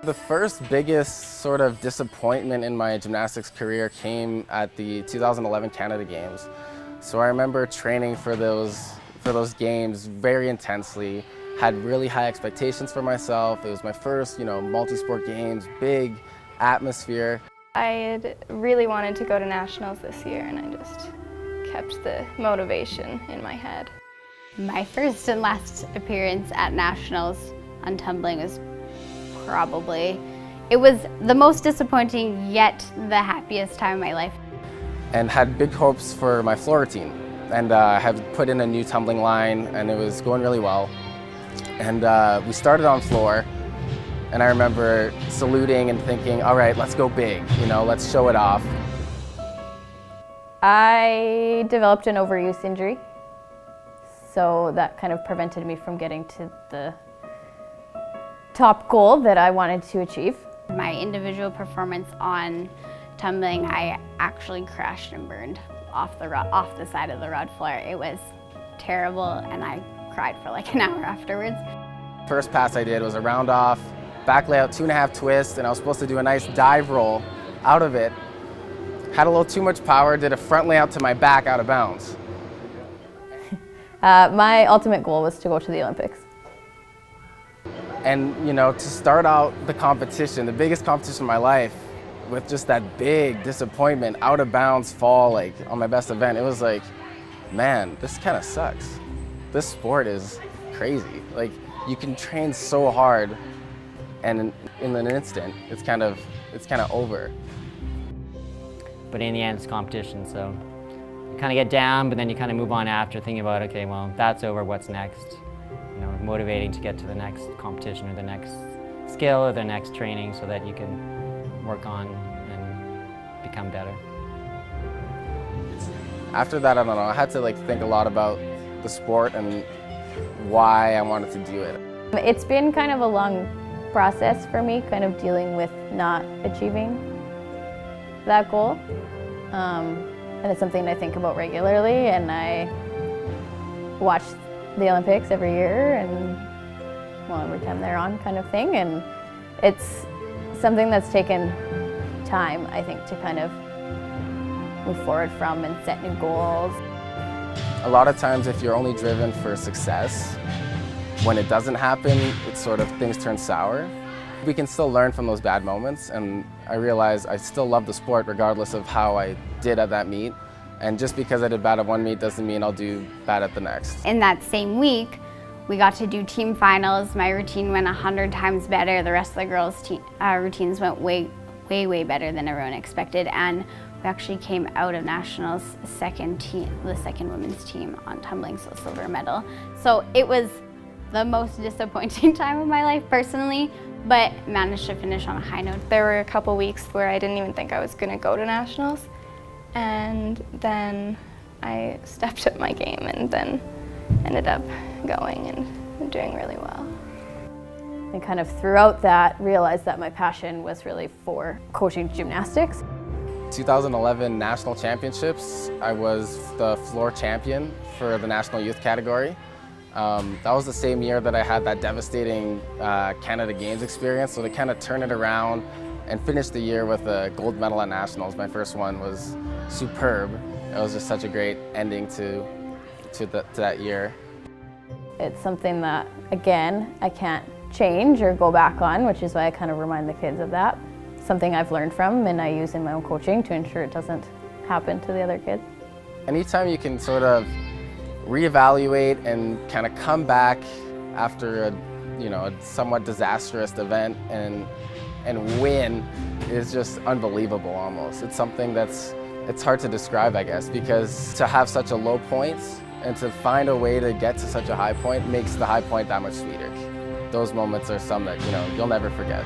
The first biggest sort of disappointment in my gymnastics career came at the 2011 Canada Games. So I remember training for those games very intensely, had really high expectations for myself. It was my first, multi-sport games, big atmosphere. I had really wanted to go to nationals this year, and I just kept the motivation in my head. My first and last appearance at nationals on tumbling was it was the most disappointing yet the happiest time of my life. And had big hopes for my floor routine, and have put in a new tumbling line, and it was going really well. And we started on floor, and I remember saluting and thinking, all right, let's go big, let's show it off. I developed an overuse injury, so that kind of prevented me from getting to the top goal that I wanted to achieve. My individual performance on tumbling, I actually crashed and burned off the side of the rod floor. It was terrible, and I cried for like an hour afterwards. First pass I did was a round off, back layout, 2.5 twist, and I was supposed to do a nice dive roll out of it. Had a little too much power, did a front layout to my back out of bounds. My ultimate goal was to go to the Olympics. And to start out the competition, the biggest competition of my life, with just that big disappointment, out of bounds fall like on my best event, it was like, man, this kind of sucks. This sport is crazy. Like, you can train so hard, and in an instant, it's kind of over. But in the end, it's competition, so you kind of get down, but then you kind of move on after, thinking about, okay, well, that's over, what's next? Motivating to get to the next competition or the next skill or the next training so that you can work on and become better. After that, I don't know, I had to think a lot about the sport and why I wanted to do it. It's been kind of a long process for me, kind of dealing with not achieving that goal. And it's something I think about regularly, and I watch the Olympics every year, and every time they're on, kind of thing. And it's something that's taken time, I think, to kind of move forward from and set new goals. A lot of times, if you're only driven for success, when it doesn't happen, it's sort of things turn sour. We can still learn from those bad moments, and I realize I still love the sport regardless of how I did at that meet. And just because I did bad at one meet doesn't mean I'll do bad at the next. In that same week, we got to do team finals. My routine went 100 times better. The rest of the girls' routines went way better than everyone expected. And we actually came out of nationals the second women's team on tumbling, so silver medal. So it was the most disappointing time of my life personally, but managed to finish on a high note. There were a couple weeks where I didn't even think I was going to go to nationals. And then I stepped up my game and then ended up going and doing really well. And kind of throughout that, realized that my passion was really for coaching gymnastics. 2011 National Championships, I was the floor champion for the National Youth category. That was the same year that I had that devastating Canada Games experience, so to kind of turn it around and finish the year with a gold medal at nationals, my first one, was superb. It was just such a great ending to that year. It's something that, again, I can't change or go back on, which is why I kind of remind the kids of that. Something I've learned from and I use in my own coaching to ensure it doesn't happen to the other kids. Anytime you can sort of reevaluate and kind of come back after a somewhat disastrous event and win is just unbelievable almost. It's something it's hard to describe, I guess, because to have such a low point and to find a way to get to such a high point makes the high point that much sweeter. Those moments are some that you'll never forget.